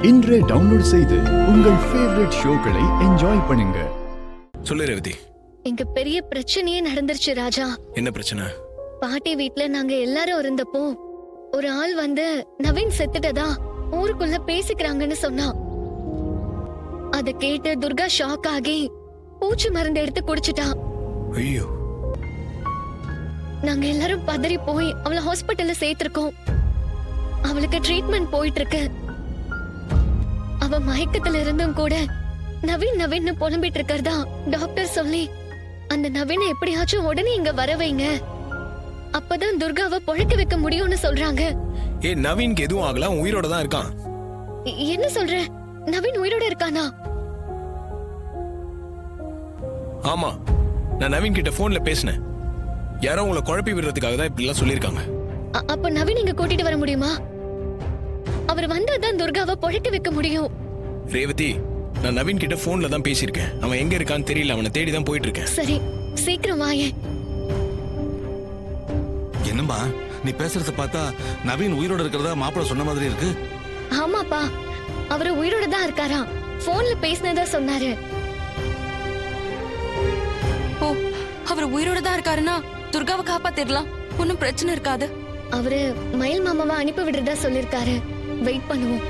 இன்றே டவுன்லோட் செய்து உங்கள் ஃபேவரட் ஷோக்களை என்ஜாய் பண்ணுங்க. சொல்லு ரேவதி. இங்க பெரிய பிரச்சனையே நடந்துருச்சு ராஜா. என்ன பிரச்சனை? பாட்டி வீட்ல நாங்க எல்லாரும் இருந்தப்போ ஒரு ஆள் வந்து நவீன் செத்துட்டதா ஊருக்குள்ள பேசிக்கிறாங்கன்னு சொன்னா. அத கேட்டு துர்கா ஷாக் ஆகி பூச்சி மருந்து எடுத்து குடிச்சிட்டா. ஐயோ. நாங்க எல்லாரும் பதறி போய் அவளை ஹாஸ்பிட்டல்ல சேர்த்திருக்கோம். அவளுக்கு ட்ரீட்மெண்ட் போயிட்டு இருக்கு. அவ மயக்கத்துல இருந்தும் கூட நவீன் நவீன் புலம்பிட்டு இருக்கறதா டாக்டர் சொல்லி அந்த நவீனை எப்படியாச்சும் உடனே இங்க வர வைங்க, அப்பதான் துர்காவை பொழைக்க வைக்க முடியும்னு சொல்றாங்க. நவீனுக்கு எதுவும் ஆகல, உயிரோட தான் இருக்கான். என்ன சொல்ற? நவீன் உயிரோட இருக்கானா? ஆமா, நான் நவீன் கிட்ட போன்ல பேசினேன். யாரோ உங்களை குழப்பி விடுறதுக்காக தான் இப்படி எல்லாம் சொல்லிருக்காங்க. அப்ப நவீன் இங்க கூட்டிட்டு வர முடியுமா? அவர் வந்தாதான் துர்காவை பொழைக்க வைக்க முடியும். ரேவதி, நான் நவீன் கிட்ட போன்ல தான் பேசியிருக்கேன். அவன் எங்க இருக்கான்னு தெரியல, அவனை தேடி தான் போயிட்டு இருக்கேன். சரி, சீக்கிரம் வாயே. என்னம்மா நீ பேசுறத பார்த்தா நவீன் உயிரோட இருக்கிறதா மாப்பிள்ள சொன்ன மாதிரி இருக்கு. ஆமாப்பா, அவரு உயிரோட தான் இருக்காரா. போன்ல பேசினதா சொன்னாரு. ஓ, அவர் உயிரோட தான் இருக்காருன்னா துர்காவை காப்பாத்திடலாம், ஒன்னும் பிரச்சனை இருக்காது. அவரு மயில் மாமாவை அனுப்பி விடுறதா சொல்லிருக்காரு. வெயிட் பண்ணுவோம்.